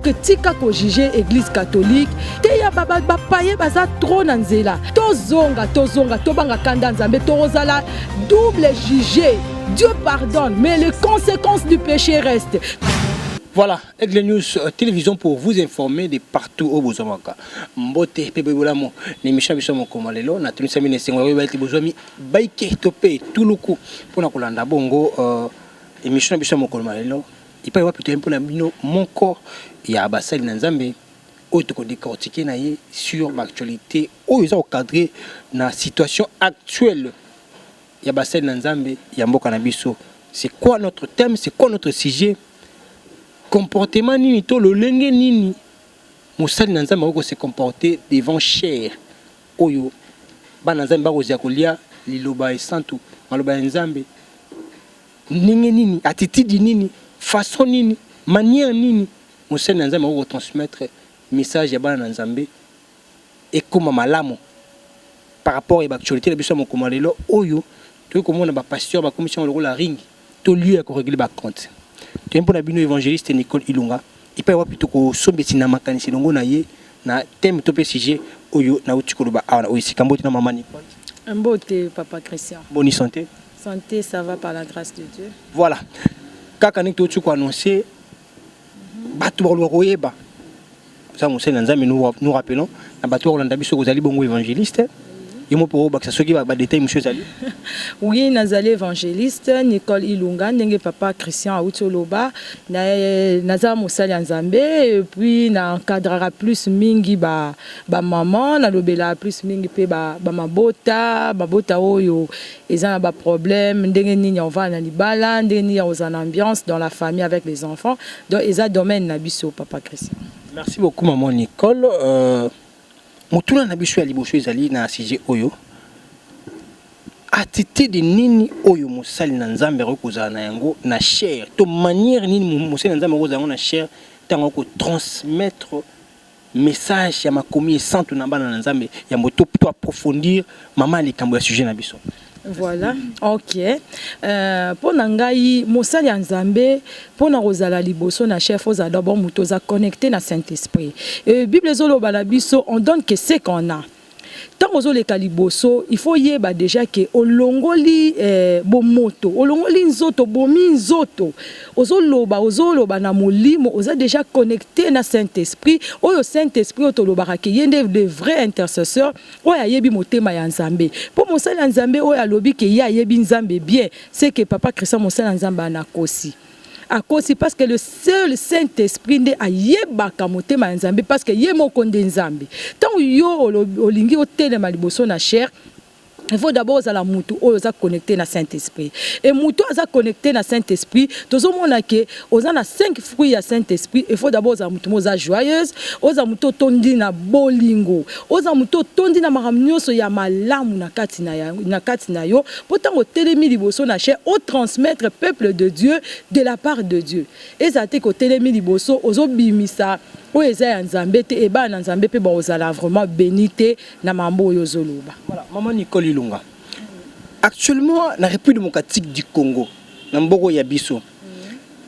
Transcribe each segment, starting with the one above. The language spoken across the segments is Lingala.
donc tika ko juger église catholique te ya baba paye baza trop na nzela tozonga tobanga kanda nzambe tozala double jugé. Dieu pardonne mais les conséquences du péché restent. Voilà, Aigle News télévision pour vous informer de partout au Bozomaka. Mbote Pebebulamo, l'émission Biso Mokomalelo, na tenu samine sengwa baiti bozwami baike topé tuluku pona kolanda bongo émission Biso Mokomalelo. Il peut y avoir plutôt un peu mon corps ya basali na Nzambe oyo ko décortiquer na ye sur l'actualité oyo za cadrer na situation actuelle ya basali na Nzambe ya mboka na biso. C'est quoi notre thème, c'est quoi notre sujet? Comportement nini to lolenge nini mosali na Nzambe ko se comporter devant cher oyo bana Nzambe bakozia kolia liloba esantu maloba Nzambe ndenge nini attitude nini façon nini manière nini mosali na Nzambe ko transmettre message ya bana Nzambe et comme malamu par rapport à l'actualité de biso mokomalelo oyo to ko mona ba pasteur ba commission le la ring to lieu ko régler ba compte. Tu es un peu l'abino évangéliste Nicole Ilunga. Il peut y avoir plutôt que sombeti na makanisi longo na ye na thème topé sujet oyo na utikoloba awana oyisi kamboti na maman Nicole. Mbote papa Christian. Bonne santé. Santé, ça va par la grâce de Dieu. Voilà. Kaka nik to tuko annoncer batu ba royeba. Ça mon seigneur Nzambe nous rappelons na batu Rolanda biso kozali bongo évangéliste. Et moi pour que ça soit qui va détailler monsieur Zali. Oui, nazali évangéliste Nicole Ilunga ndenge papa Christian Autoloba na mosali Nzambe et puis na encadrera plus mingi ba maman na lobela plus mingi pe ba mabota oyo ezana ba problème ndenge nini on va na libala ndenge nini aux en ambiance dans la famille avec les enfants donc eza domaine na biso papa Christian. Merci beaucoup maman Nicole. Motuna na biso ya liboso ezali na sujet oyo attitude nini oyo mosali na Nzambe rekozala na yango na cher to manière nini mosali na Nzambe rekozala na cher tango ko transmettre message ya makomi santu na bana na Nzambe ya moto to approfondir mama likambo ya sujet na biso. Voilà, ok. Pour nangai mosali ya Nzambe pour na kozala liboso na chef aux d'abord mutoza connecté na Saint-Esprit. Bible zoloba na biso on donne que ce qu'on a. Tant aux les caliboso, il faut y ba déjà que olongoli bomoto, olongoli nzoto, bomi nzoto, ozoloba na molimo, oza déjà connecté na Saint-Esprit, oyo Saint-Esprit otoloba ke yende de vrais intercesseurs, oya yebi motema ya Nzambe. Pour mosala ya Nzambe oya lobi ke ya yebi Nzambe bien, c'est que papa Christian mosala ya Nzambe anakosi. À cause parce que le seul Saint-Esprit n'est à yebaka motema Nzambe parce que yemo konde Nzambe. Tant yo olingi otele maliboso na cher. Il faut d'abord la mutu oza connecté na Saint-Esprit. Et mutu oza connecté na Saint-Esprit, tozo mona ke oza na 5 fruits ya Saint-Esprit, il faut d'abord za mutu moza joyeuse, oza mutu tondi na bolingo, oza mutu tondi na maramnyoso ya malamu na kati na yo, potango telemi liboso na cher au transmettre peuple de Dieu de la part de Dieu. Et ça te ko telemi liboso ozo bimisa Voilà, vraiment bénité na mambo yozoloba. Voilà, maman Nicole Ilunga. Actuellement, la République démocratique du Congo, Nambogo Yabiso.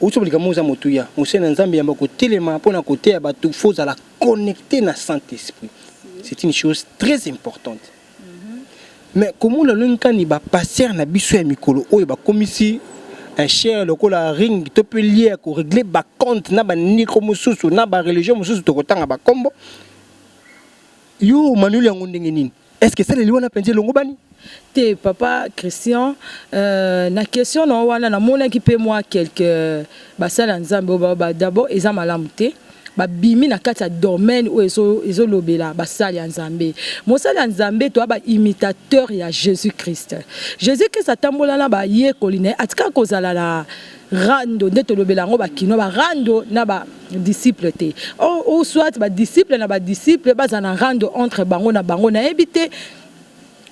Autoblika moza motuya, Moussena Nzambe yambako telema pour na côté ya batu faut la connecter na Saint-Esprit. C'est une chose très importante. Mais comment le lunkani ba passer na biso ya mikolo oyo ba komisi un cher lokola ring to peut lier ko régler ba compte na ba niko mususu na ba religion mususu to kotanga ba kombo yo manuel yango ndenge nini est-ce que ça les wana penje longo bani te papa Christian na question na wana na mona ki pe moi quelque basala nzambe ba d'abord eza malamu te ba bimi na kati ya domaine où ezo lobela basali ya nzambe mosali ya nzambe to ba imitateur ya Jésus-Christ Jésus-Christ atambola na ba ye koline atika kozala la rando nde to lobela ngo ba kino ba rando na ba disciple te ou soit ba disciple na ba disciple ba za na rando entre bango na éviter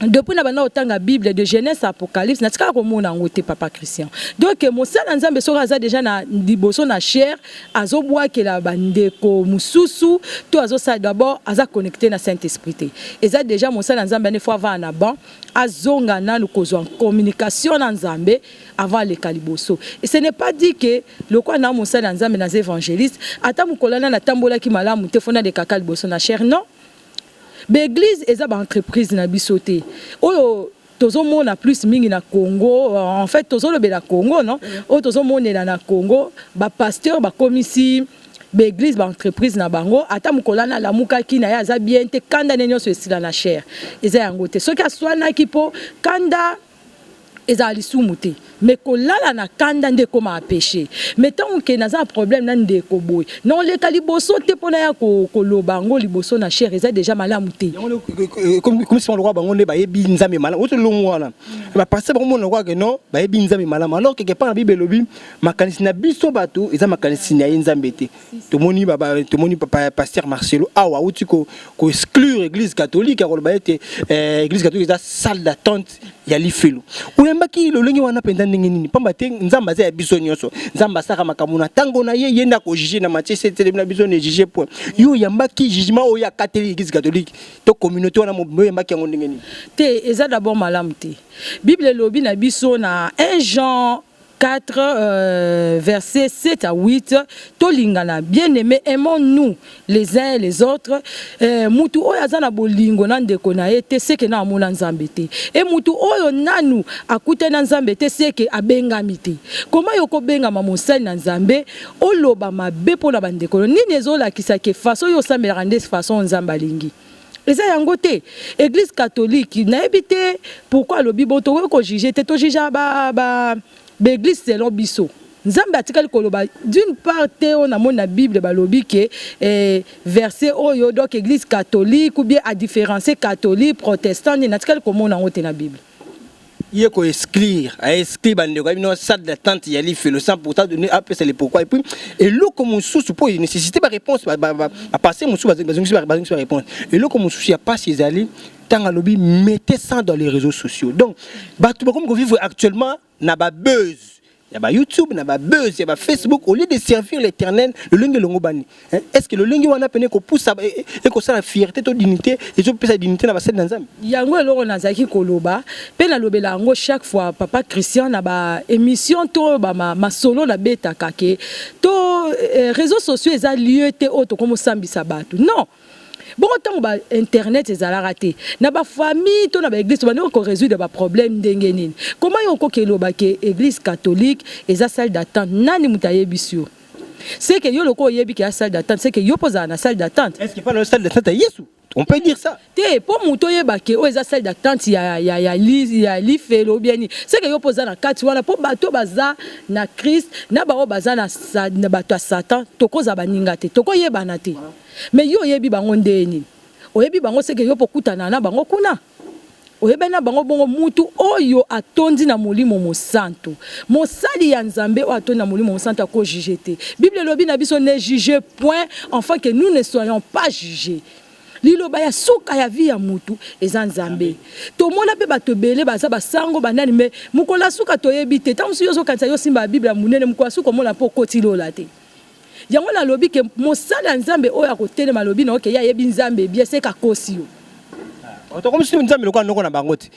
depuis na bana otanga Bible de Genèse à Apocalypse na tika ko mona ngote papa Christian. Donc mosala nzambe soka aza déjà na liboso na chair azobwa ke la bandeko mususu to azosa d'abord aza connecté na Saint-Esprit. Eza déjà mosala nzambe ne fois va na ban azonga na lukozo en communication na nzambe avant le caliboso. Et ce n'est pas dit que le quoi na mosala nzambe na évangélistes ata mukolana na tambola ki malamu te fona de kaka liboso na chair non. L'église est une entreprise na bisoté. Oyo tozo mona plus mingi na Congo, en fait tozo le na Congo non. Oyo tozo mona na Congo, ba pasteur ba komisi l'église ba entreprise na bango ata mukolana la mukaki na ya za bien te kanda nenyo so esila na chair. Eza yango te. Soki aswana ki po kanda eza lisumu te. Mais kolala na kanda ndeko ma péché. Mais tant que na za problème na ndeko boy. Non le kaliboso te pona ya ko lobango liboso na chair eza déjà malamu te. Comme si on le roi bango ne ba yebi nzambe malamu. Oto longo wana. Ba passer bango na roi que non, ba yebi nzambe malamu. Alors quelque part na Bible lobi makanisi na biso bato eza makanisi na nzambe te. To moni papa pasteur Marcelo awa uti ko exclure église catholique a ba ete église catholique eza salle d'attente ya lifelo. Oyamba ki lo lengi wana penda nini pamba te nzamba za biso nyonso nzamba saka makamuna tango na ye yenda ko juger na match c'est na biso ne juger point yo yamba ki jugement o ya catholique to communauté wana mo yamba ki ngonde ngeni te eza d'abord malamu te Bible lobi na biso na 1 Jean 4, versets 7 à 8, Tolingana, bien-aimés, aimons-nous les uns et les autres. Mutu oyo azana bolingo na ndeko na ete seke na amona nzambe te. Et mutu oyo nanu akute na nzambe te seke abengami te. Comment yoko benga mosali na nzambe oloba mabe pona bandeko. Nini ezolakisa ke façon yo sambela nde façon nzamba lingi. Et ça yango te église catholique na ebité pourquoi le biboto ko juger te to juger ba l'église selon biso nzambe atikali koloba d'une part on a mon Bible balobi ke verset oyo donc église catholique ou bien à différencier catholique protestant ni natikali komona ngote na Bible il ko exclure bandeko bino salle d'attente ya li le sang pourtant donner après c'est le pourquoi et puis et là comme sous pour nécessiter ba réponse ba passer mon sous ba réponse et là comme sous il y a pas ces allées tant lobby mettez ça dans les réseaux sociaux donc bato comme qu'on vivre actuellement na ba buzz il y a YouTube, il y a buzz, il y a Facebook au lieu de servir l'Éternel le lingue longo bani est-ce que le lingue wana pene ko pousse et ko ça la fierté to dignité et je peux sa dignité na ba set nzambe yango eloko nazaki koloba pe na lobela ngo chaque fois papa Christian na ba émission to ba ma solo na beta kake to réseaux sociaux eza lieu te auto comme sambisa bato non. Bon tant ba internet ezala raté na ba famille to na ba église ba ko résoudre ba problème ndengenini comment yoko keloba ke église catholique eza salle d'attente nani mutaye bisio c'est que yo loko yebi ke salle d'attente c'est que yo posa na salle d'attente est-ce que pas la salle d'attente Yesu on peut dire ça te pour muto yeba ke o eza salle d'attente ya li felo bien c'est que yo posa na kati wana pour bato baza na Christ na ba o baza na bato Satan to koza baninga te to ko yeba na te. Mais yo yebi bango ndeni oyebi bango seke yo pokutana na bango kuna oyeba na bango bongo mutu oyo atondi na molimo mosanto mosali ya nzambe o atondi na molimo mosanto ko juger te Bible lobi na biso ne juger point enfin que nous ne soyons pas jugés liloba ya suka ya vie ya mutu eza nzambe to mona pe bato bele baza basango banani me mukola suka toyebi te tanso yo zo kanisa yo simba Bible ya munene mukola suka mona po kotilola te yango na lobi ke mosala nzambe oyo akotelema lobi na oke ya yebi nzambe bien c'est kakosi yo to comme si nzambe lokwa noko na bango te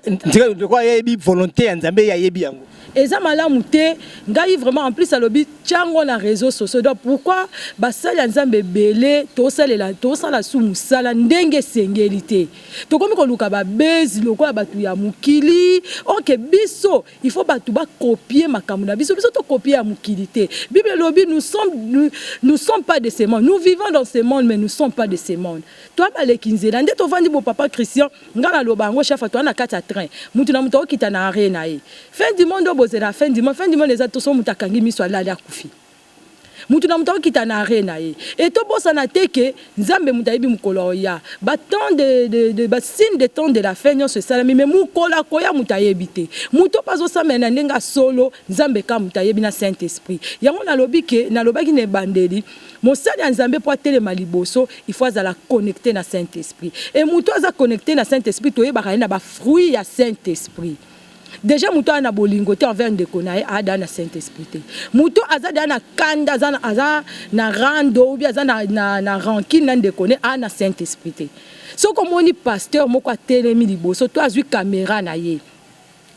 ndika lokwa yebi volonté ya nzambe ya yebi yango eza malamu te ngai vraiment en plus alobi tiango na réseaux sociaux donc pourquoi basala nzambe belé to sala su musala ndenge sengeli te to komi ko luka ba bezi lokwa batu ya mukili OK biso il faut batu ba copier makambu na biso to copier ya mukili te Bible lobi nous sommes pas de ce monde nous vivons dans ce monde mais nous sommes pas de ce monde toi ba le kinzela nde to vandi bo papa Christian ngala lobango chef to na kata train mutu na mutu okita na arena e fin du monde la fin du monde les autres sont mutakangi miso ala kufi mutu na mutu kita na arena ye et to bossa na teke nzambe mutu ayebi mukolo ya ba temps de ba signe de temps de la fin nyonso salami mais mukola koya mutu ayebi te mutu pazo samena ndenga solo nzambe ka mutu ayebi na Saint Esprit yango na lobaki ne bandeli mosali ya nzambe po atelema liboso il faut azala connecté na Saint Esprit et mutu aza connecté na Saint Esprit toyebaka na ba fruit ya Saint Esprit. Déjà muto ana bolingote envers ndeko na ada na Saint-Esprit. Muto azada na kanda aza na rando ou bien aza na rancune na ndeko ne ana Saint-Esprit. So comme on pasteur moko atelemi liboso to azui caméra na ye.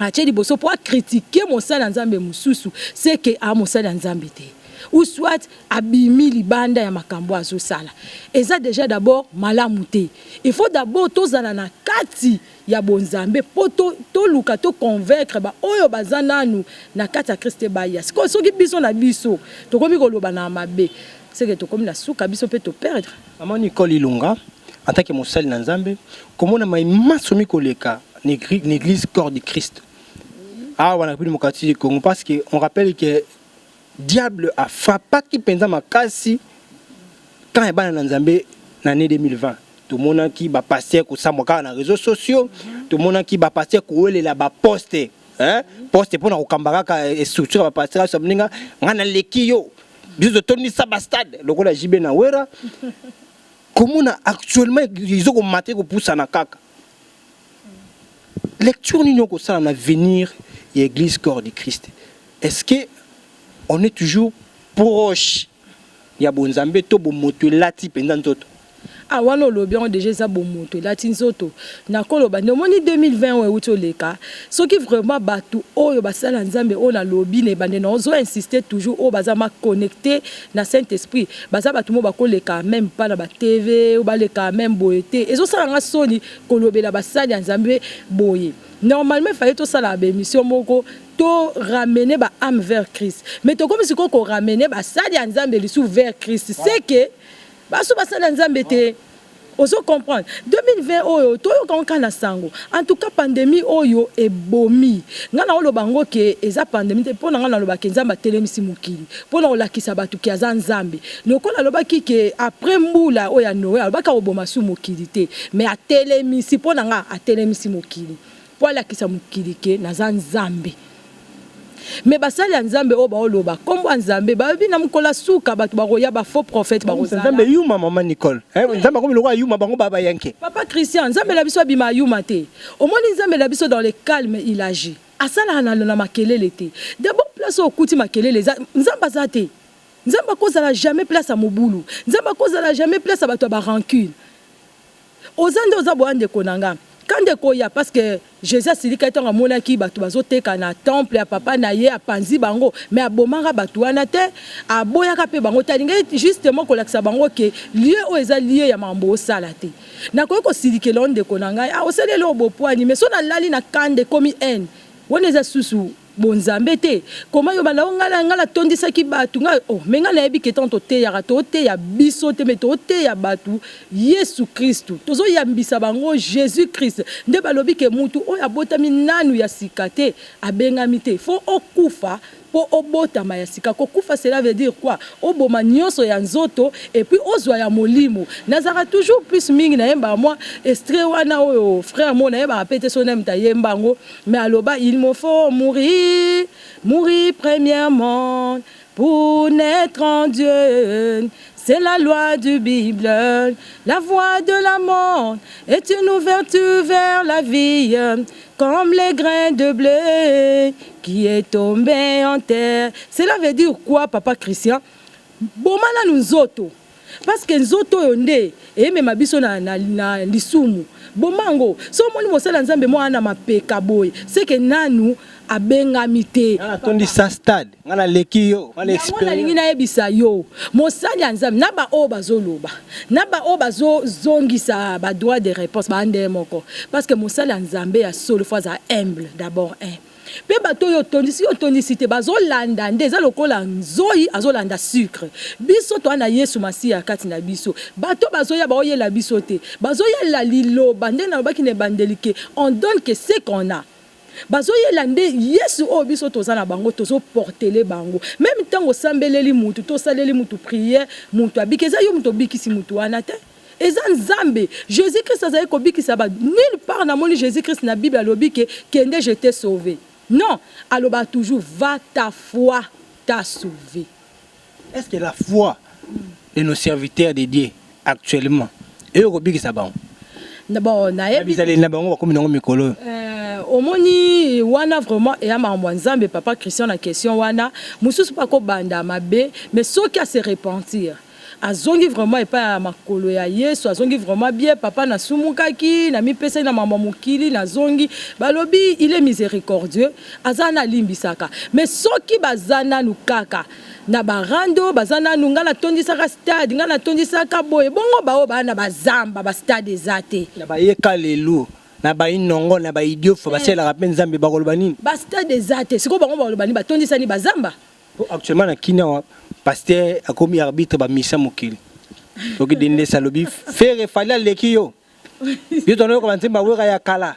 Ache liboso pour critiquer mon sala nzambe mususu, c'est que a mon sala nzambe te. Ou soit abimi libanda ya makambo azo sala. Et ça déjà d'abord malamu te. Il faut d'abord tozala na kati ya bonzambe po to luka to convaincre ba oyo bazana nu na kati ya Christ ba ya. Soki biso na biso to komi koloba na mabe. C'est que to komi na suka biso pe to perdre. Maman Nicole Ilunga en tant que mosali na nzambe comment na maima somi koleka l'église corps du Christ. Ah wana pili mokati du Congo parce que on rappelle que diable a frappé qui penza makasi quand il ba na nzambe na année 2020. Tout le monde qui va passer sur les réseaux sociaux, tout le monde qui va passer sur les poster, hein, poster pour nous cambaraka et structure va passer sur les gens, on a les kiyo, bisous de Tony Sabastad, le gars JB na wera. Comment on a actuellement ils ont maté pour pousser na kaka. Lecture n'union que ça en avenir et Église corps du Christ. Est-ce que on est toujours proche? Il y a bonzambe to bon moto lati pendant tout. Ah wana lobi on déjà ça bon moto latin soto na koloba no moni 2020 we utoleka soki vraiment batu oyo basala nzambe ona lobi ne bande na ozo insister toujours o bazama connecté na Saint-Esprit baza batu mo bakoleka même pas na ba TV ou baleka même boyeté ezo sala nga soni kolobela basali nzambe boye normalement il fallait tout ça la émission moko to ramener ba âme vers Christ mais to comme si ko ramener ba sali nzambe lisu vers Christ c'est que baso basala nzambe te ozo comprendre 2020 oyo toyo kankana sango en tout cas pandémie oyo ebomi ngana olo bango ke eza pandémie te pona ngana loba ke nzamba telemisi mukili pona olakisa batu ki aza nzambe lokola loba ki ke après mbula oya Noël baka oboma su mukili te mais a telemisi pona nga a telemisi mukili po alakisa mukili ke naza nzambe. Mais basali nzambe o ba oloba kombo nzambe ba bina mukola suka batu ba roya ba faux prophète ba rozala nzambe yuma maman Nicole nzambe comme le roi yuma bango baba yanke papa Christian nzambe la biso bima yuma te au moins nzambe la biso dans le calme il agit asala na makelele te d'abord place au kuti makelele nzamba za te nzamba kozala jamais place à mobulu nzamba kozala jamais place à batu ba rancune ozande ozabo ande konanga quand de koya parce que Jésus silika etonga mona ki batu bazoteka na temple ya papa na ye apanzi bango mais abomanga batu wana te aboyaka pe bango talinga justement kolakisa bango ke lieu o eza lieu ya mambo osala te na ko silikela onde konanga oselele obopoani mais so na lali na kande komi en wona eza susu bonzambe te comment yo bana ngala tondisaki batu nga menga na yebi ke tanto te ya biso te meto te ya batu Yesu Kristu tozo yambisa bango Jésus Christ nde balobi ke mutu oya botami nanu ya sikate abengami te fo okufa po obotama ya sika kokufa cela veut dire quoi oboma nyonso ya nzoto et puis ozwa ya molimo nazara toujours plus mingi na yemba moi extrait wana oyo frère mon na yeba apete sonem ta yembango mais aloba il me faut mourir premièrement pour naître en Dieu. C'est la loi du Bible, la voie de la mort est une ouverture vers la vie, comme les grains de blé qui est tombé en terre. Cela veut dire quoi, papa Christian? Bomana nous autres, parce que nous autres yonde et même abiso na lisumu. Bomango, so moni mosala nzambe mo ana mapeka boy, c'est que nanu abengamite atondi sa stade ngala lekiyo ngala experience lingi na yebisa yo mosali nzambe na ba o bazoloba na ba o bazongisa ba droit de réponse ba ande moko parce que mosali nzambe ya solo fois à humble d'abord pe bato yo tondisi te bazolanda ndeza lokola nzoi azolanda sucre biso to na Yesu Masiya kati na biso bato bazoya ba oyela biso te bazoya la lilo bande na baki ne bandelike on donne que ce qu'on a. bazo yelande yesu o biso tozana bango tozo porter bango même tango sambeleli mutu to saleli mutu prière mutu abikeza yo mutu bikisi mutu wana te eza nzambe Jésus Christ azali ko bikisa ba nulle part na moni Jésus Christ na Bible alobi ke kende je t'ai sauvé non aloba toujours va ta foi t'a sauvé. Est-ce que la foi de nos serviteurs de Dieu actuellement et au bikisa bango bon na yebi na bango ba komi nango mikolo omoni wana vraiment et amambo nzambe papa Christian na question wana mususu pa ko banda mabe mais soki a se repentir azongi vraiment et pas makolo ya Yesu azongi vraiment bien papa na sumukaki na mipesa na mama mukili na zongi balobi il est miséricordieux azana limbisaka mais soki bazana nukaka na barando bazana nunga na tondisaka stade nga na tondisaka boye bongo bao bana bazamba ba stade ezate na bayeka lelo na ba inongo na ba idiot fa basela ka nzambe bakoloba nini ba stade ezate siko bango bakoloba ni batondisani bazamba actuellement na kina pasteur a commis arbitre ba misa mokili toki dinde salobi faire fallait lekio yo tono ko banzemba wera ya kala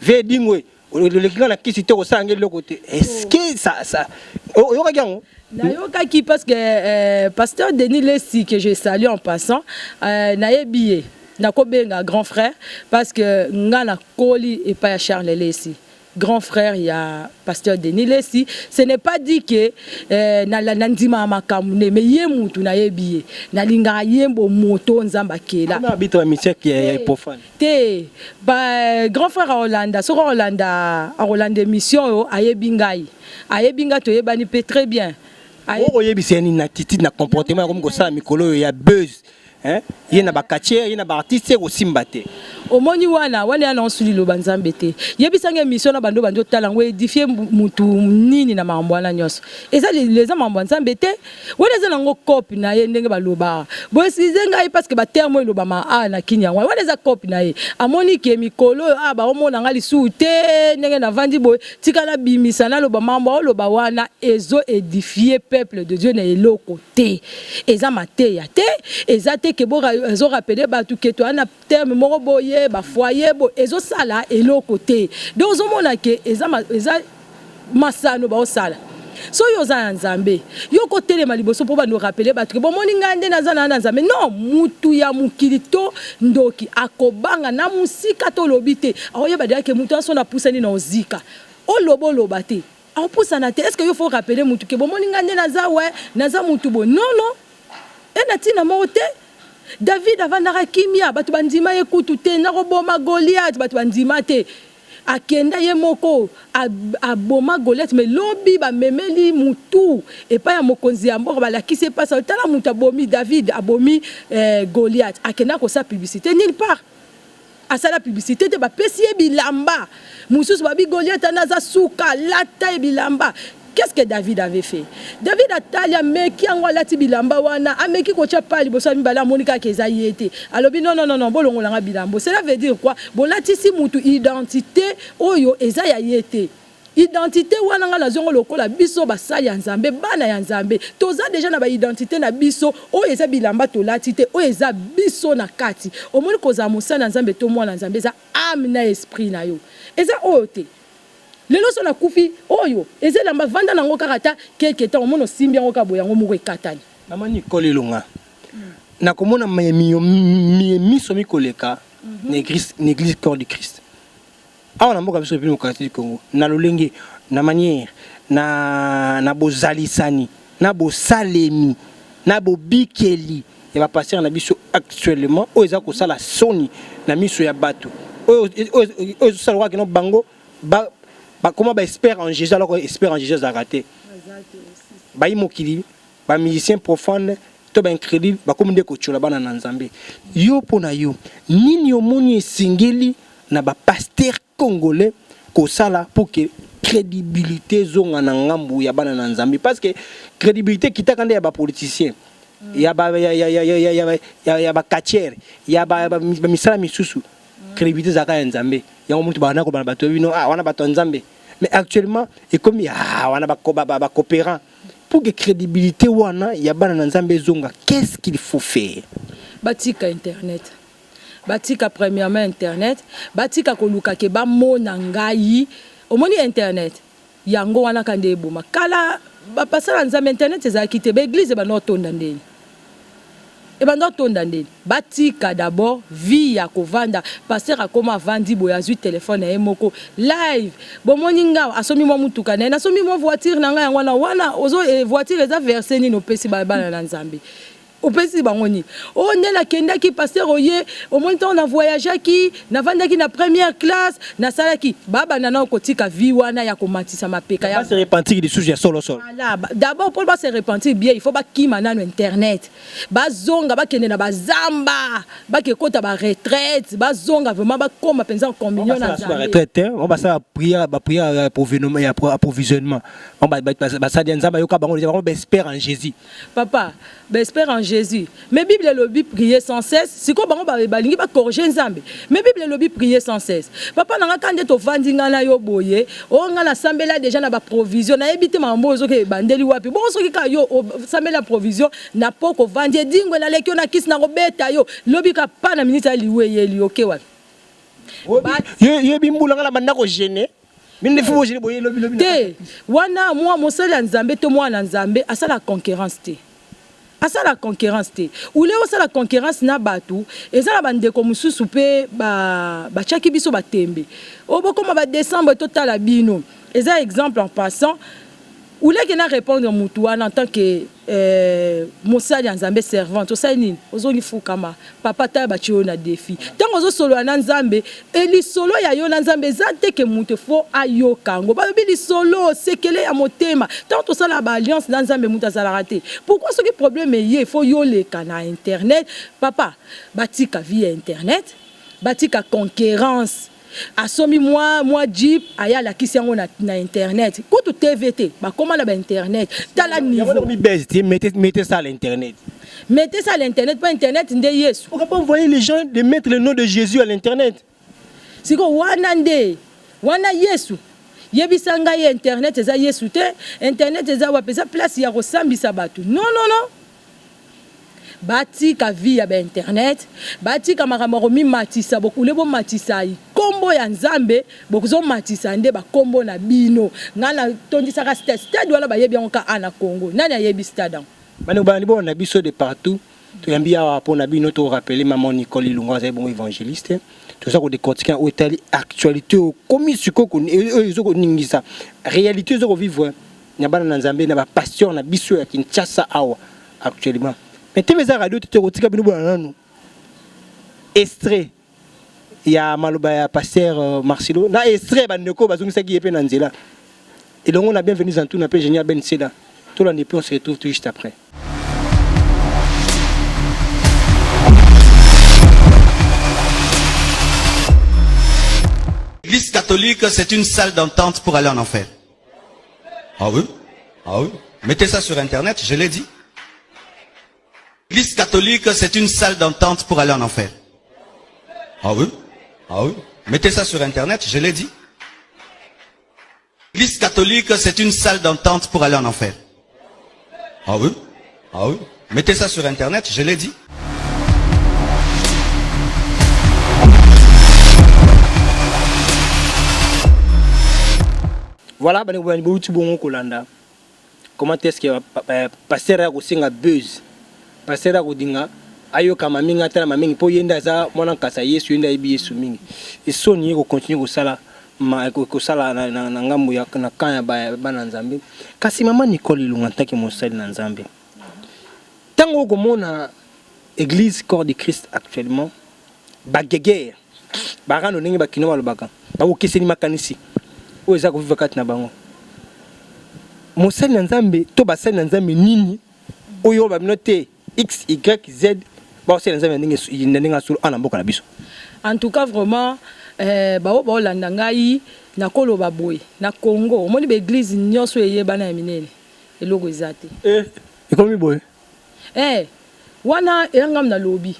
ve dingwe le kinga na kisi te ko sangeli le côté est-ce que ça yo ka gango Nayoka parce que pasteur Denis Lessi que je salue en passant nayebiye nakobenga grand frère parce que nga na koli et pas Charles Lessi grand frère il y a pasteur Denis Lessi ce n'est pas dit que na ndima makamune mais yemutu nayebiye nalinga yembo moto nzamba kela na habite wa mission qui est profane te ba grand frère à Hollande mission yo ayebinga to yebani pe très bien. Oh, il y a une attitude, un comportement comme ça, il y a buzz. Il y a des quartiers, il y a des artistes aussi mbaté. Omoni wana na nsuli lo banzambe te yebisanga mission na bando talango édifier mutu nini na mambwana nyos eza les mambwana nzambe te wana eza nango copie na ye ndenge baloba bo sizenga parce que ba terme eloba ma na kinya wana eza copie na ye amoni ke mikolo ba omona ngali su te ndenge na vandi boy tika na bimisa na loba mambo loba wana ezo édifier peuple de Dieu na eloko te eza mate ya te eza te ke bo ezo rappeler ba tu ke to ana terme moko boye ba foyer bo ezo sala eloko te donc ozomona ke eza masano ba osala so yo za nzambe yo ko telema liboso po ba no rappeler ba tu bo moni ngande na za na nzambe non mutu ya mukilito ndoki akobanga na musika to lobite aoyeba dia ke mutu aso na pusani na ozika o lobo lobate a pusana te est-ce que yo faut rappeler mutu ke bo moni ngande na za ouais na za mutu bo non ena tina mote David avandaka kimia batu bandima ekutu te na roboma Goliath batu bandima te akenda ye moko aboma Goliath mais lobi ba memeli mutu et pas ya mokonzi ya mboko balakisi pas ça tala mutu abomi David abomi Goliath akenda ko sa publicité nulle part à ça la publicité te ba pesi bilamba mususu babi Goliath anaza suka lata bilamba. Qu'est-ce que David avait fait? David a tali ameki yango alati bilamba wana ameki ko chapali bosa mibala monika keza yete. Alors non bolongo langa bilambo. Cela veut dire quoi? Bolati si mutu identité oyo eza ya yete. Identité wana nga nazongo lokola biso basali ya nzambe bana ya nzambe. Toza déjà na ba identité na biso oyo eza bilamba tolati te oyo eza biso na kati. Omoni koza mosana nzambe to mwana nzambe eza âme na esprit na yo. Eza oyo te. Lelo so na kufi oyo ezela mbavanda nango karata quelque temps omono simbi yango ka boyango moko ekatani namani kolelonga na komona miso mikoleka l'église corps du Christ awa na mboka biso depuis démocratique du Congo na lolenge na manière na bozalisani na bosalemi na bobikeli ya ba passer na biso actuellement oyo eza ko sala soni na miso ya bato oyo sala wa kino bango ba comment ba espère en Jésus alors qu'on espère en Jésus a raté ba imokili ba musicien profane to ba incrédible ba comme ndeko chola bana na nzambe yo pona yo nini omoni esingeli na ba pasteur congolais ko sala pour que crédibilité zonga na ngambu ya bana na nzambe parce que crédibilité kitaka nde ya ba politicien ya ba katiere ya ba misala misusu crédibilité zaka ya nzambe yango mutu bana ko bana bato bino wana bato nzambe mais actuellement et comme wana ba coopérant pour que crédibilité wana ya bana na nzambe zonga qu'est-ce qu'il faut faire batika internet batika premièrement internet batika koluka ke ba mona ngai omoni internet yango wana kande eboma kala bapasala nzambe internet ezalaki te baeglize banotonda ndeni tonda ndeni batika d'abord vie ya kovanda pasteur akoma avandi boye azwi telefone ye moko live bomoni ngawa asomi mwa mutuka naye nasomi mwa voiture na ngai yango wana ozo voiture eza verse nini opesi bana na nzambe opesi bango nini o nde nakendaki pasteur oye omoni ntango na voyageaki navandaki na première classe nasalaki babanda na kotika vie wana ya komatisa mapeka ya se repentir des sujets solo. Voilà, d'abord pour se repentir bien il faut bakima na internet bazonga bakende na bazamba bakekota ba retraite bazonga vraiment bakoma penza en communion na retraite on va ça prière approvisionnement on va ça dia nzamba yoka bango espère en Jésus papa espère en Jésus mais Bible le Bible prier sans cesse siko bango balingi ba corriger nzambe mais Bible le Bible prier sans cesse papa nanga kande to vandinga na yo boye o nga na sambela déjà na ba provision na ebite mambo ozoke bandeli wapi bon soki ka yo sambela provision na poko vandi dingo na lekio na kisi na robeta yo lobika pa na minute aliwe ye lioke wapi yo bimbula ngala banda ko gêner mine fo gêner boye lobi te wana moi mosala nzambe to mwana nzambe asala concurrence te asala concurrence te ule osala concurrence na batu ezala bandeko mususu pe ba chaki biso batembe obokoma ba décembre total bino eza exemple en passant ule qui na répondre mutuana en tant que mosali nzambe servante osali nini ozoli fukama papa ta ba chio na défi tango ozo solo na nzambe eli solo ya yo na nzambe zate ke mutu fo ayokango ba bili solo sekele ya motema tango to sala ba alliance na nzambe mutu azala raté pourquoi ce qui problème est faut yo le kana internet papa batika via internet batika concurrence asomi moi Jeep aya la kisi yango na internet kutu TVT ba comment na ba internet tala niveau mettez ça à l'internet pas internet nde Yesu pourquoi pas envoyer les gens de mettre le nom de Jésus à l'internet siko wana nde wana Yesu yebisa ngai internet eza Yesu te internet eza wapesa place ya kosambisa batu non batika via ba internet batika makambo mi matisa bokule bo matisa kombo ya nzambe bokuzo matisa nde ba kombo na bino ngana tondisa ka stade wala ba yebi onka ana Congo nani ayebi stade bani bo na biso de partout to yambia wa pona bino to rappeler maman Nicole Ilunga za bon évangéliste tout ça ko décortiquer au tali actualité au komi suko ko ezoko ningisa réalité ezoko vivre nyabana na nzambe na ba pasteur na biso ya Kinshasa awa actuellement. Mais TV za radio te kotika bino bona nanu extrait ya maloba ya pasteur Marcelo na extrait bandeko bazongisa ki yepe na nzela et donc on a bienvenue en tout na pe génial Ben Seda tout l'année puis on se retrouve tout juste après. L'église catholique, c'est une salle d'entente pour aller en enfer. Ah oui? Ah oui? Mettez ça sur internet, je l'ai dit. L'église catholique, c'est une salle d'entente pour aller en enfer. Ah oui? Ah oui? Mettez ça sur internet, je l'ai dit. L'église catholique, c'est une salle d'entente pour aller en enfer. Ah oui? Ah oui? Mettez ça sur internet, je l'ai dit. Voilà, comment est-ce que pasteur a aussi un buzz? Pasteur a dinga ayo kama minga tala mamingi po yenda za mwana kasa Yesu yenda ibi Yesu mingi. Isoni ko continue ko sala ko sala na ngambo ya na kanya ba na Nzambe. Kasi mama Nicole Ilunga ntaki mosali na Nzambe. Tango ko mona église corps de Christ actuellement ba gege ba rano ningi ba kino balobaka. Ba ko keseni makanisi. Oza ko viva kati na bango. Mosali na Nzambe to basali na Nzambe nini oyo ba minote X, Y, Z, en tout cas, vraiment, na kolo baboy na Congo omoni be église nyonso eyebana ya minene eloko ezate ekomi boy wana engam na lobi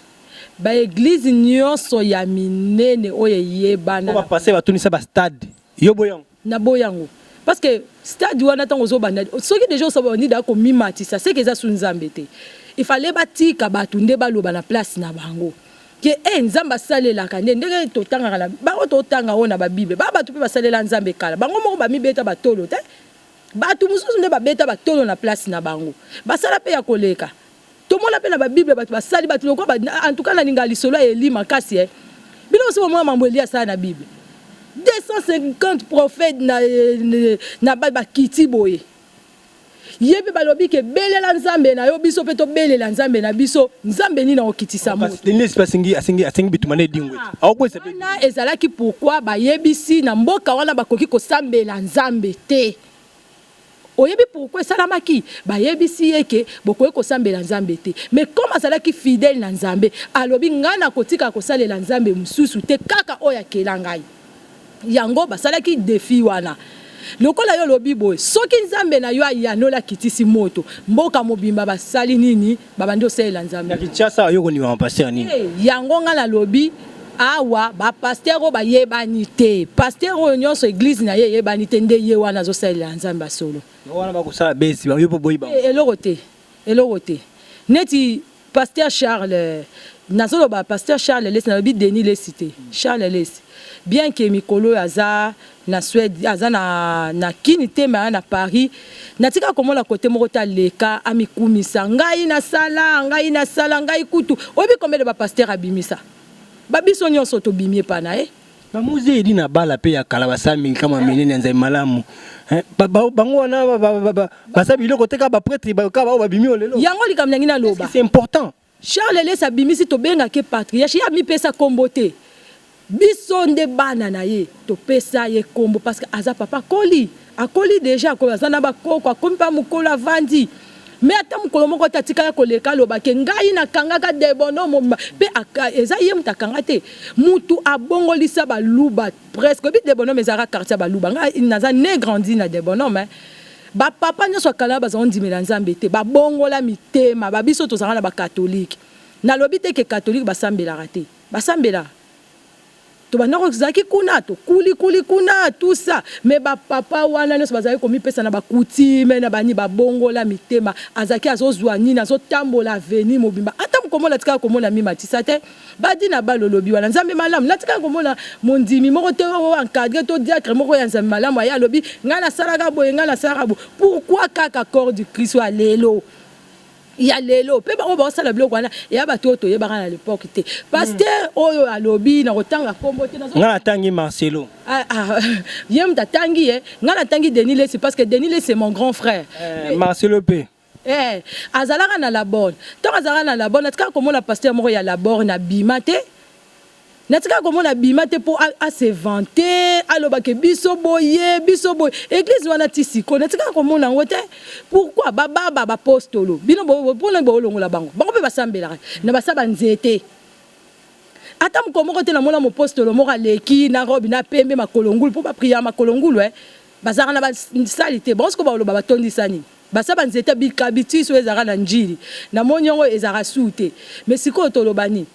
ba église nyonso ya minene oyo eyebana ba passer batunisa ba stade yo boyango na boyango parce que stade wana tango zo banda soki déjà so ba ndida ko mimatisa c'est que ça sunzambe te il fallait batika batunde baloba na place na bango ke nzamba salela kande ndenge totanga la ba totanga ona ba bible ba ba tupe basalela nzambe kala bango moko ba mibeta batolo te ba tu mususu nde ba beta batolo na place na bango basala pe ya koleka to mona pe na ba bible ba basali ba tuloko ba en tout cas na linga lisolo eli makasi bino so mona mambo eli asa na bible 250 prophètes na ba kiti boye yebi balobi ke belela nzambe na yo biso pe to belela nzambe na biso nzambe ni na okitisa mo Denise asingi bitumane dingwe akokwesa pe na ezalaki pourquoi ba yebisi na mboka wana bakoki ko sambela nzambe te oyebi pourquoi salamaki ba yebisi yeke bokoki ko sambela nzambe te mais comme azalaki fidèle na nzambe alobi ngana kotika ko salela nzambe mususu te kaka oya kelangai yango basalaki défi wana lokola yo lobi boy soki nzambe na yo ayanola kitisi moto mboka mobimba basali nini babandi osala nzambe Kinshasa yo koni wa pasteur nini yango ngala lobi awa ba pasteur ba yebani te pasteur oyo nyonso église na ye yebani te nde ye wana zo sala nzambe solo wana ba kusala besi ba yo po boyi ba eloko te neti pasteur Charles nazolo ba pasteur Charles les na lobi Denis les cité Charles les bien que mikolo aza na Suède aza na kini te mais na Paris natika komona côté moko ta leka amikumisa ngai na sala ngai kutu obi combien de ba pasteur abimisa babiso nyonso to bimie pa na ba muze edi na bala pe ya kala basami kama menene nzai malamu bango wana basabi loko teka ba prêtre ba ka ba bimi olelo yango likamnyangi na loba c'est important Charles les abimisi to benga ke patriarche ya mi pesa kombote biso nde bana na ye to pesa ye kombo parce que aza papa akoli déjà ko azana ba koko akomi pa mukolo avandi mais ata mukolo moko tatika ya koleka loba ke ngai na kangaka debono pe eza ye mutakanga te mutu abongolisa ba luba presque bi debono mezara quartier ba luba ngai naza ne grandi na debono mais ba papa nyoso kala bazon dimela nzambe te ba bongola mitema ba biso to zanga na ba catholique na lobi te ke catholique basambela raté basambela to banako zaki kuna to kuli kuna tout ça mais ba papa wana neso bazali komi pesa na ba coutume na bani ba bongola mitema azaki azozwa nini azotambola avenir mobimba ata mkomona tika komona mimatisa te badi na balolobi wana nzambe malamu natika komona mondimi moko te encadré to diacre moko ya nzambe malamu ya lobi ngana salaka boye ngana salaka bo pourquoi kaka corps du Christ wa lelo ya lelo pe ba ba sala bloko wana ya ba toto ye ba kana l'époque te pasteur oyo alobi na kotanga kombo te na ngala tangi Marcelo yem ta tangi ngala tangi Denis Lesi parce que Denis Lesi c'est mon grand frère Marcelo pe azalaka na la bonne tant azalaka na la bonne tika komona pasteur moko ya la bonne na bimate natika komona bimate pour à se vanter aloba ke biso boye église wana tisiko natika komona ngote pourquoi baba apostolo bino pona bolongola bango pe basambela na basaba nzete ata mkomoko te na mona apostolo moko leki na robe na pembe makolongulu pour ba prier makolongulu bazaka na ba salite bon ce ko ba loba batondisa nini basaba nzete bikabiti so ezaka na njili na monyongo ezaka sute mais siko tolobani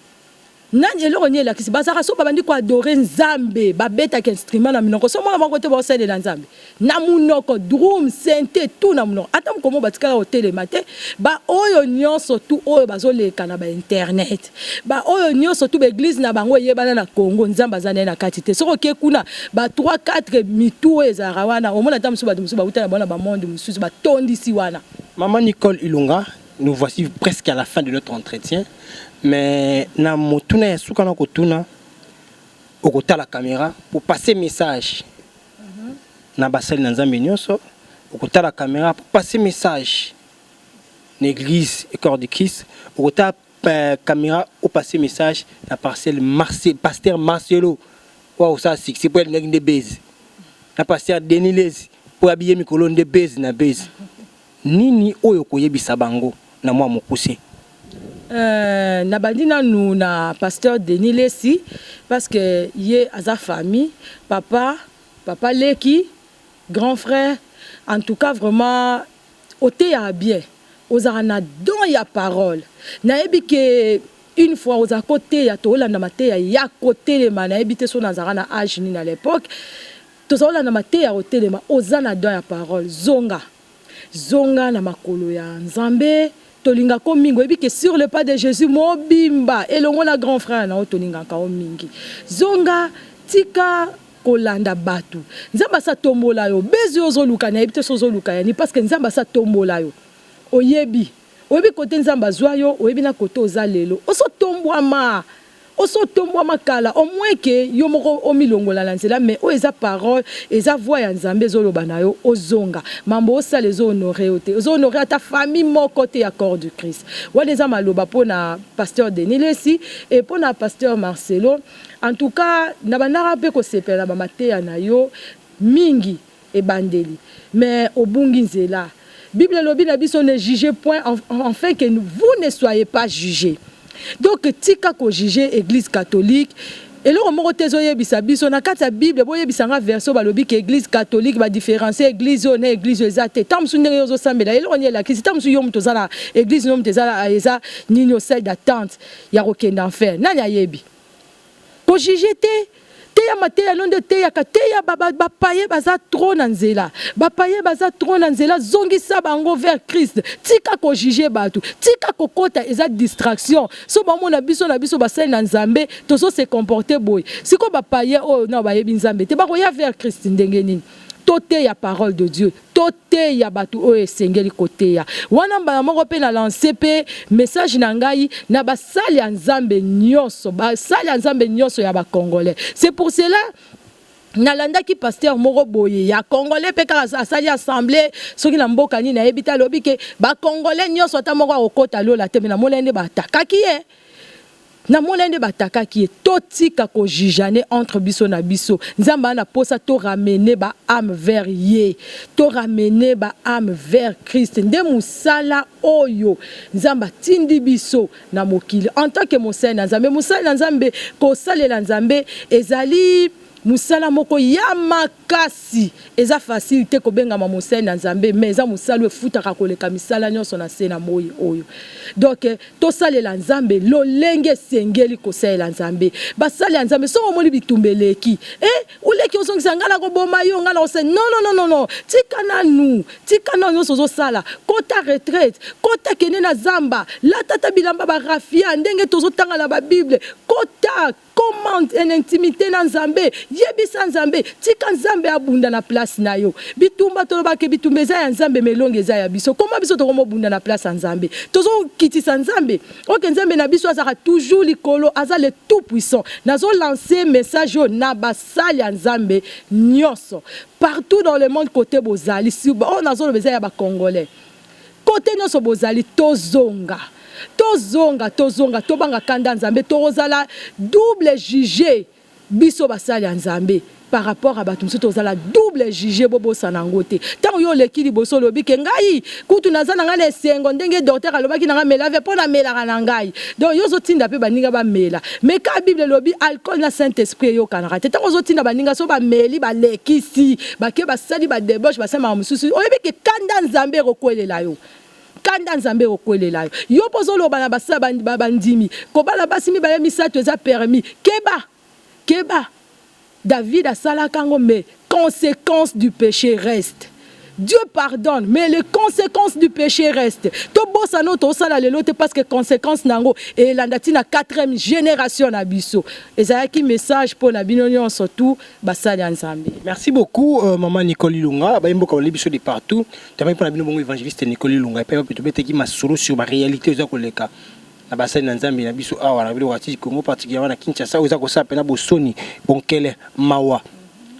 nani eloko ni la kisi bazaka so babandi ko adorer nzambe babeta ke instrument na minoko so mona bakote ba osele na nzambe na munoko drum sente tout na munoko ata mkomo batika hotel mate ba oyo nyonso tout oyo bazoleka na ba internet ba oyo nyonso tout ba église na bango yebana na Congo nzamba azana na katite soko ke kuna ba 3-4 mitu ezara wana omona ata musu ba uta na bona ba monde mususu ba tondisi wana. Maman Nicole Ilunga, nous voici presque à la fin de notre entretien. Mais na motuna sukana kotuna okota la caméra pour passer message na basali na nzambe nyonso okota la caméra pour passer message l'église et corps de Christ okota caméra pour passer message na parcelle pasteur Marcelo wa ça c'est pour les de base na pasteur Denis Les pour habiller mikolo de base na base nini oyo koyebisa bango na mwa mokuse. Na bandina nous na pasteur Denis Lesi parce que yé a sa famille papa Leki grand frère en tout cas vraiment oté ya bien aux arana don ya parole na ebi que une fois aux à côté ya to la na mate ya côté les mana ebité so na zarana âge ni à l'époque to so la na mate ya hôtel ma aux ana don ya parole zonga na makolo ya nzambe tolinga ko mingi oyebi que sur le pas de Jésus mobimba elongo na grand frère na tolinga ka mingi zonga tika kolanda batu nzamba sa tombola yo bezi ozoluka na yebite sozoluka yani parce que nzamba sa tombola yo oyebi kote nzamba zwa yo oyebi na kote ozalelo oso tombwama kala au moins que yo moko omilongola na nzela mais o eza parole eza voix ya nzambe ezoloba na yo ozonga mambo osala ezo honorer ote ozo honorer ta famille moko te ya corps du Christ wana eza maloba pona pasteur Denis Lesi et pona pasteur Marcelo en tout cas na banara pe ko sepela ba mateya na yo mingi e bandeli mais obungi nzela Bible lobi na biso ne jugez point enfin que vous ne soyez pas jugés. Donc tika ko juger église catholique et là on motezo yebisa biso na kata Bible boye bisanga verso balobi que église catholique ba différencier église on église ezate tamsu ndenge yozo sambela et là on y la kisi tamsu yo mto zala église no mto zala eza nino celle d'attente ya kokenda enfer nani ayebi ko juger teya mateya londe teya kateya baba paye baza trop na nzela bapaye baza trop na nzela zongisa bango vers Christ tika ko juger batu tika ko kota eza distraction so ba mona biso na biso basali na nzambe tozo se comporter boy siko bapaye o na ba yebi nzambe te ba ko ya vers Christ ndenge nini tote ya parole de Dieu tote ya batu o esengeli kote ya wana mbala moko pe na lancer pe message na ngai na basali ya nzambe nyonso ya ba congolais c'est pour cela nalanda ki pasteur moko boye ya congolais pe ka asali assemblée soki na mboka ni na ebita lobi ke ba congolais nyonso ta moko okota lola te na molende batakaki na molende batakaki totika ko jijane entre biso na biso nzamba na posa to ramener ba âme vers ye to ramener ba âme vers Christ nde musala oyo nzamba tindi biso na mokili en tant que musala na nzambe ko salela nzambe ezali musala moko ya makasi eza facilité ko benga musala na nzambe mais eza musala efutaka koleka misala nyonso na se na moyi oyo donc to salela nzambe lolenge sengeli ko salela nzambe basali ya nzambe so omoli bitumbeleki uleki ozongisa ngala ko boma yo ngala ose non tika na nyonso zo sala kota retraite kota kene na zamba la tata bilamba ba rafia ndenge tozo tanga la ba Bible kota comment en intimité na nzambe yebisa nzambe tika nzambe abunda na place na yo bitumba toloba ke bitumba eza ya nzambe melonge eza ya biso comment biso tokomo bunda na place ya nzambe tozo kitisa nzambe oke nzambe na biso azaka toujours likolo aza le tout puissant nazo lancer message na basali ya nzambe nyonso partout dans le monde côté bozali si on nazo le beza ya ba congolais côté nyonso bozali tozonga tobanga kanda nzambe tozala double jugé biso basali ya nzambe par rapport à batumso tozala double jugé bobo sanangote tant yo lekili boso lobi ke ngai kutu nazana ngana esengo ndenge docteur alobaki nanga melave pona melaka na ngai donc yo zotinda pe baninga ba mela mais ka Bible lobi alcool na Saint Esprit yo kanaka te tant zotinda baninga so ba meli ba lekisi bake basali ba débauche basema mususu oyebi ke kanda nzambe rokwelela yo kanda nzambe okwelela yo pozolo bana basa bandimi ko bala basimi bale misato eza permis keba David a salakango mais conséquence du péché reste. Dieu pardonne mais les conséquences du péché restent. To bossa no to sala lelo te parce que conséquence nango et landati na 4e génération na biso. Ezaki message pour la binonion surtout basali nzambe. Merci beaucoup maman Nicole Ilunga ba mboka ba biso de partout. Tamai pour la binongo évangéliste Nicole Ilunga pe ba petobete ki masolo sur ma réalité za koleka. Na basali nzambe na biso awa na bilo wati Congo particulièrement na Kinshasa oza ko sa pena bosoni bonkele mawa.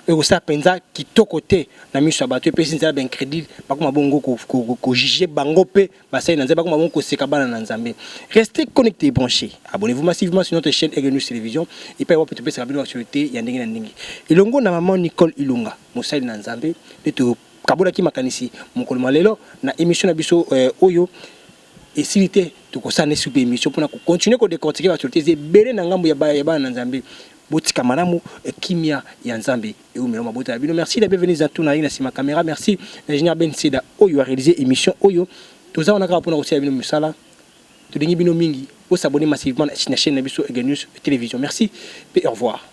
Et aussi penza kitoko te na miso bato pe sinza ben crédit bakoma bongo ko juger bango pe basali na nzambe bakoma bongo ko seka bana na nzambe. Restez connectés et branchés. Abonnez-vous massivement sur notre chaîne Egenus Télévision et pa wapi to pe sa bino actualité ya ndenge na ndenge. Ilongo na maman Nicole Ilunga mosali na nzambe to kabola ki makanisi mokolo malelo na émission na biso oyo et s'il était tout ça n'est super émission pour continuer à décortiquer l'actualité c'est belé na ngambo ya bana na nzambe botika malamu kimia ya nzambe et umelo mabota bino merci d'être venu à tout na sima caméra merci l'ingénieur Ben Seda oyo a réalisé émission oyo toza on a pour aussi bino musala to dengi bino mingi au s'abonner massivement na chaîne na biso Egenus Télévision merci et au revoir.